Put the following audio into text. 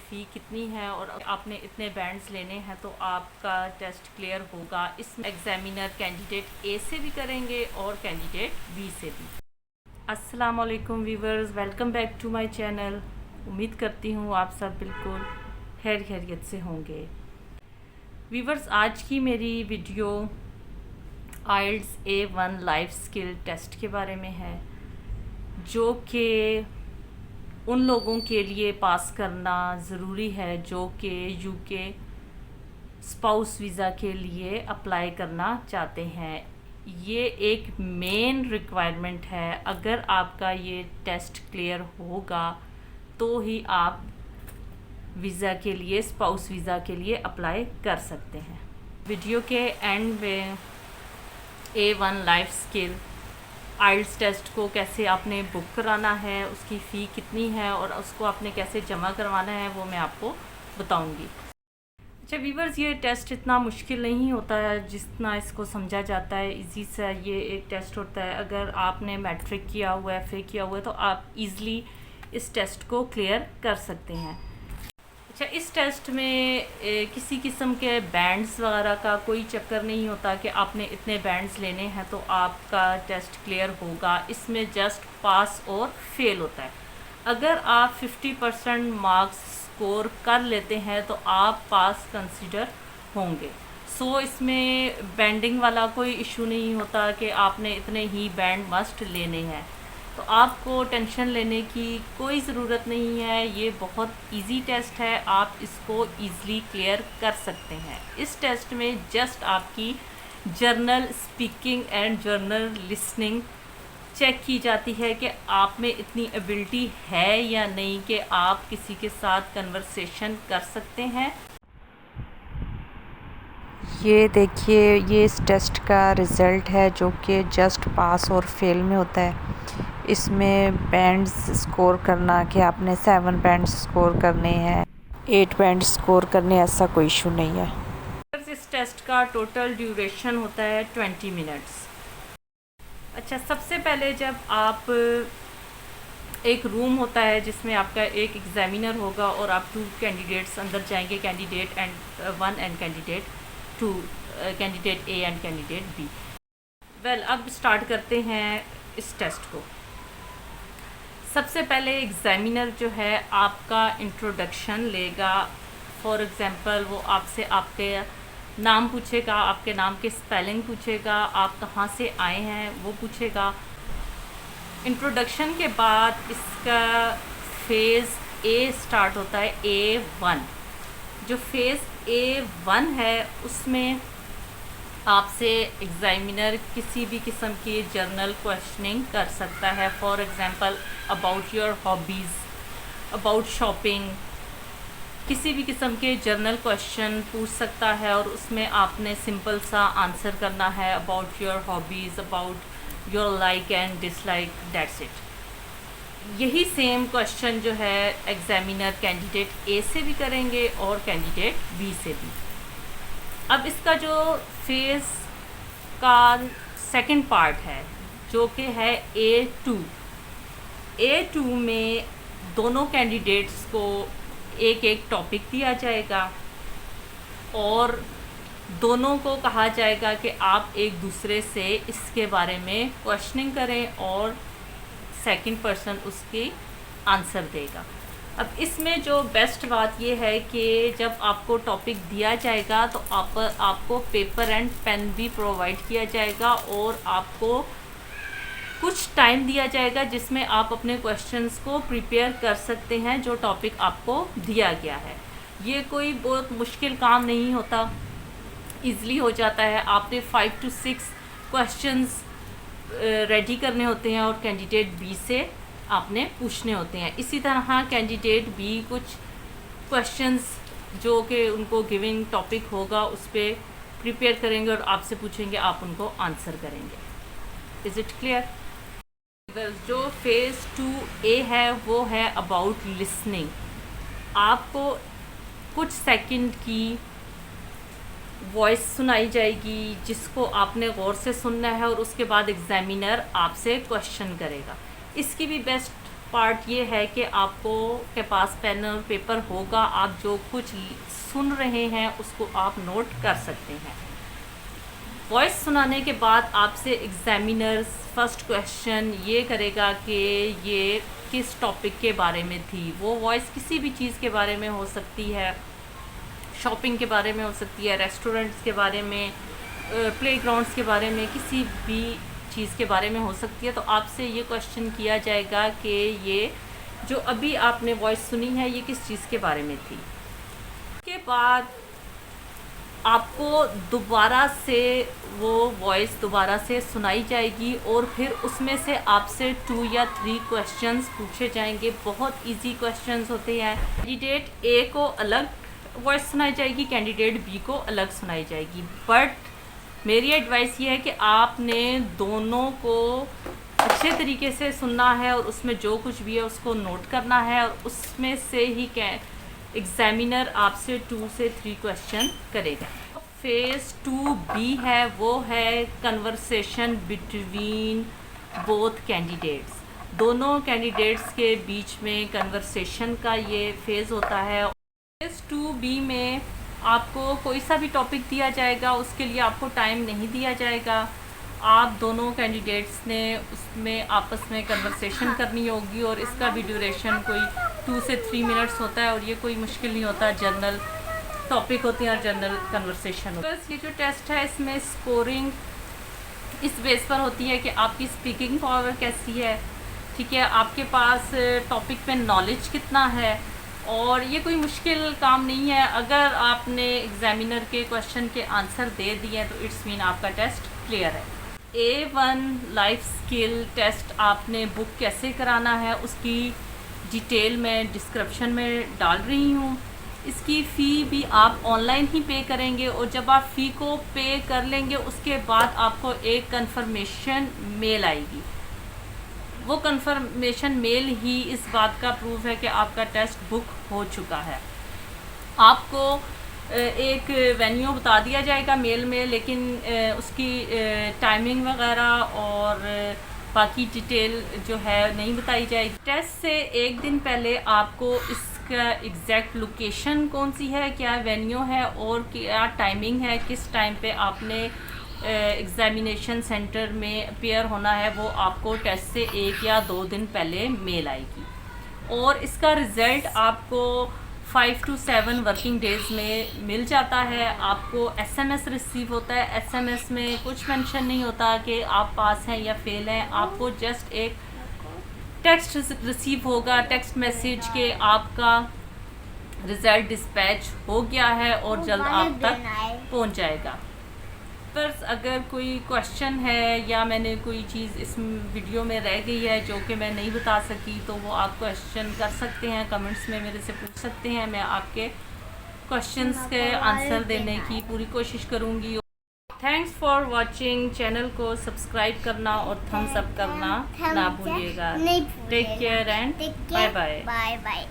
फ़ी कितनी है और आपने इतने बैंड्स लेने हैं तो आपका टेस्ट क्लियर होगा। इसमें एग्ज़ामिनर कैंडिडेट ए से भी करेंगे और कैंडिडेट बी से भी। अस्सलाम वालेकुम viewers, welcome back to my channel. उम्मीद करती हूँ आप सब बिल्कुल खैरियत से होंगे। व्यूवर्स, आज की मेरी वीडियो आइल्स A1 लाइफ स्किल टेस्ट के बारे में है, जो कि उन लोगों के लिए पास करना ज़रूरी है जो कि यूके स्पाउस वीज़ा के लिए अप्लाई करना चाहते हैं। ये एक मेन रिक्वायरमेंट है। अगर आपका ये टेस्ट क्लियर होगा तो ही आप वीज़ा के लिए, स्पाउस वीज़ा के लिए अप्लाई कर सकते हैं। वीडियो के एंड में A1 लाइफ स्किल आइल्स टेस्ट को कैसे आपने बुक कराना है, उसकी फ़ी कितनी है और उसको आपने कैसे जमा करवाना है, वो मैं आपको बताऊंगी। अच्छा व्यूवर्स, ये टेस्ट इतना मुश्किल नहीं होता है जितना इसको समझा जाता है। इजी सा ये एक टेस्ट होता है। अगर आपने मैट्रिक किया हुआ है, FA किया हुआ है, तो आप इजीली इस टेस्ट को क्लियर कर सकते हैं। अच्छा, इस टेस्ट में किसी किस्म के बैंड्स वगैरह का कोई चक्कर नहीं होता कि आपने इतने बैंड्स लेने हैं तो आपका टेस्ट क्लियर होगा। इसमें जस्ट पास और फेल होता है। अगर आप 50% मार्क्स स्कोर कर लेते हैं तो आप पास कंसीडर होंगे। सो इसमें बैंडिंग वाला कोई इशू नहीं होता कि आपने इतने ही बैंड मस्ट लेने हैं, तो आपको टेंशन लेने की कोई ज़रूरत नहीं है। ये बहुत इजी टेस्ट है, आप इसको इजीली क्लियर कर सकते हैं। इस टेस्ट में जस्ट आपकी general speaking and general listening check की जाती है कि आप में इतनी एबिलिटी है या नहीं कि आप किसी के साथ कन्वर्सेशन कर सकते हैं। ये देखिए, ये इस टेस्ट का रिज़ल्ट है जो कि जस्ट पास और फेल में होता है। इसमें बैंड्स स्कोर करना कि आपने 7 बैंड्स स्कोर करने हैं, 8 बैंड्स स्कोर करने, ऐसा कोई इशू नहीं है। इस टेस्ट का टोटल ड्यूरेशन होता है 20 मिनट्स। अच्छा, सबसे पहले जब आप एक रूम होता है जिसमें आपका एक एग्जामिनर होगा और आप 2 कैंडिडेट्स अंदर जाएंगे, candidate and 1 and candidate 2, candidate A and candidate B। Well, अब स्टार्ट करते हैं इस टेस्ट को। सबसे पहले एग्जामिनर जो है आपका इंट्रोडक्शन लेगा। फॉर एग्ज़ाम्पल वो आपसे आपके नाम पूछेगा, आपके नाम के स्पेलिंग पूछेगा, आप कहाँ से आए हैं वो पूछेगा। इंट्रोडक्शन के बाद इसका फेज़ A स्टार्ट होता है, A1। जो फेज़ A1 है उसमें आपसे एग्जामिनर किसी भी किस्म की जर्नल क्वेश्चनिंग कर सकता है। For example about your hobbies, about shopping, किसी भी किस्म के जर्नल क्वेश्चन पूछ सकता है और उसमें आपने सिंपल सा आंसर करना है। About your hobbies, about your like and dislike, that's it. यही सेम क्वेश्चन जो है एग्जामिनर कैंडिडेट A से भी करेंगे और कैंडिडेट B से भी। अब इसका जो फेज़ का सेकंड पार्ट है जो कि है A2 में दोनों कैंडिडेट्स को एक एक टॉपिक दिया जाएगा और दोनों को कहा जाएगा कि आप एक दूसरे से इसके बारे में क्वेश्चनिंग करें और सेकंड पर्सन उसकी आंसर देगा। अब इसमें जो बेस्ट बात ये है कि जब आपको टॉपिक दिया जाएगा तो आपको पेपर एंड पेन भी प्रोवाइड किया जाएगा और आपको कुछ टाइम दिया जाएगा जिसमें आप अपने क्वेश्चंस को प्रिपेयर कर सकते हैं जो टॉपिक आपको दिया गया है। ये कोई बहुत मुश्किल काम नहीं होता, ईज़िली हो जाता है। आपने 5 to 6 क्वेश्चंस रेडी करने होते हैं और कैंडिडेट B से आपने पूछने होते हैं। इसी तरह कैंडिडेट B कुछ क्वेश्चंस जो कि उनको गिविंग टॉपिक होगा उस पर प्रिपेयर करेंगे और आपसे पूछेंगे, आप उनको आंसर करेंगे। Is it clear? जो फेज़ 2A है वो है अबाउट लिसनिंग। आपको कुछ सेकंड की वॉइस सुनाई जाएगी जिसको आपने गौर से सुनना है और उसके बाद एग्जामिनर आपसे क्वेश्चन करेगा। इसकी भी बेस्ट पार्ट ये है कि आपको के पास पेन और पेपर होगा, आप जो कुछ सुन रहे हैं उसको आप नोट कर सकते हैं। वॉइस सुनाने के बाद आपसे एग्जामिनर फर्स्ट क्वेश्चन ये करेगा कि ये किस टॉपिक के बारे में थी। वो वॉइस किसी भी चीज़ के बारे में हो सकती है, शॉपिंग के बारे में हो सकती है, रेस्टोरेंट्स के बारे में, प्लेग्राउंड्स के बारे में, किसी भी चीज़ के बारे में हो सकती है। तो आपसे ये क्वेश्चन किया जाएगा कि ये जो अभी आपने वॉइस सुनी है ये किस चीज़ के बारे में थी। उसके बाद आपको दोबारा से वो वॉइस दोबारा से सुनाई जाएगी और फिर उसमें से आपसे 2 या 3 क्वेश्चंस पूछे जाएंगे। बहुत इजी क्वेश्चंस होते हैं। कैंडिडेट ए को अलग वॉइस सुनाई जाएगी, कैंडिडेट बी को अलग सुनाई जाएगी। बट मेरी एडवाइस ये है कि आपने दोनों को अच्छे तरीके से सुनना है और उसमें जो कुछ भी है उसको नोट करना है और उसमें से ही एग्जामिनर आपसे 2 से 3 क्वेश्चन करेगा। फेज़ 2B है, वो है कन्वर्सेशन बिटवीन बोथ कैंडिडेट्स। दोनों कैंडिडेट्स के बीच में कन्वर्सेशन का ये फेज़ होता है। फेज़ 2B में आपको कोई सा भी टॉपिक दिया जाएगा, उसके लिए आपको टाइम नहीं दिया जाएगा। आप दोनों कैंडिडेट्स ने उसमें आपस में कन्वर्सेशन करनी होगी और इसका भी ड्यूरेशन कोई 2 से 3 मिनट्स होता है और ये कोई मुश्किल नहीं होता। जनरल टॉपिक होती है और जनरल कन्वर्सेशन होती है। बस ये जो टेस्ट है इसमें स्कोरिंग इस बेस पर होती है कि आपकी स्पीकिंग पावर कैसी है, ठीक है, आपके पास टॉपिक पे नॉलेज कितना है। और ये कोई मुश्किल काम नहीं है। अगर आपने एग्जामिनर के क्वेश्चन के आंसर दे दिए तो इट्स मीन आपका टेस्ट क्लियर है। A1 लाइफ स्किल टेस्ट आपने बुक कैसे कराना है उसकी डिटेल मैं डिस्क्रिप्शन में डाल रही हूँ। इसकी फ़ी भी आप ऑनलाइन ही पे करेंगे और जब आप फ़ी को पे कर लेंगे उसके बाद आपको एक कंफर्मेशन मेल आएगी। वो कंफर्मेशन मेल ही इस बात का प्रूफ है कि आपका टेस्ट बुक हो चुका है। आपको एक वेन्यू बता दिया जाएगा मेल में, लेकिन उसकी टाइमिंग वगैरह और बाकी डिटेल जो है नहीं बताई जाएगी। टेस्ट से एक दिन पहले आपको इसका एग्जैक्ट लोकेशन कौन सी है, क्या वेन्यू है और क्या टाइमिंग है, किस टाइम पे आपने एग्ज़ामिनेशन सेंटर में अपीयर होना है, वो आपको टेस्ट से 1 या 2 दिन पहले मेल आएगी। और इसका रिज़ल्ट आपको 5 to 7 वर्किंग डेज़ में मिल जाता है। आपको SMS रिसीव होता है। SMS में कुछ मेंशन नहीं होता कि आप पास हैं या फेल हैं। आपको जस्ट एक टेक्स्ट रिसीव होगा, टेक्स्ट मैसेज के आपका रिज़ल्ट डिस्पैच हो गया है और जल्द आप तक पहुंच जाएगा। बस अगर कोई क्वेश्चन है या मैंने कोई चीज़ इस वीडियो में रह गई है जो कि मैं नहीं बता सकी तो वो आप क्वेश्चन कर सकते हैं, कमेंट्स में मेरे से पूछ सकते हैं। मैं आपके क्वेश्चंस के आंसर देने की पूरी कोशिश करूँगी। Thanks for watching. चैनल को सब्सक्राइब करना और थम्स अप करना ना भूलिएगा। Take care and bye bye.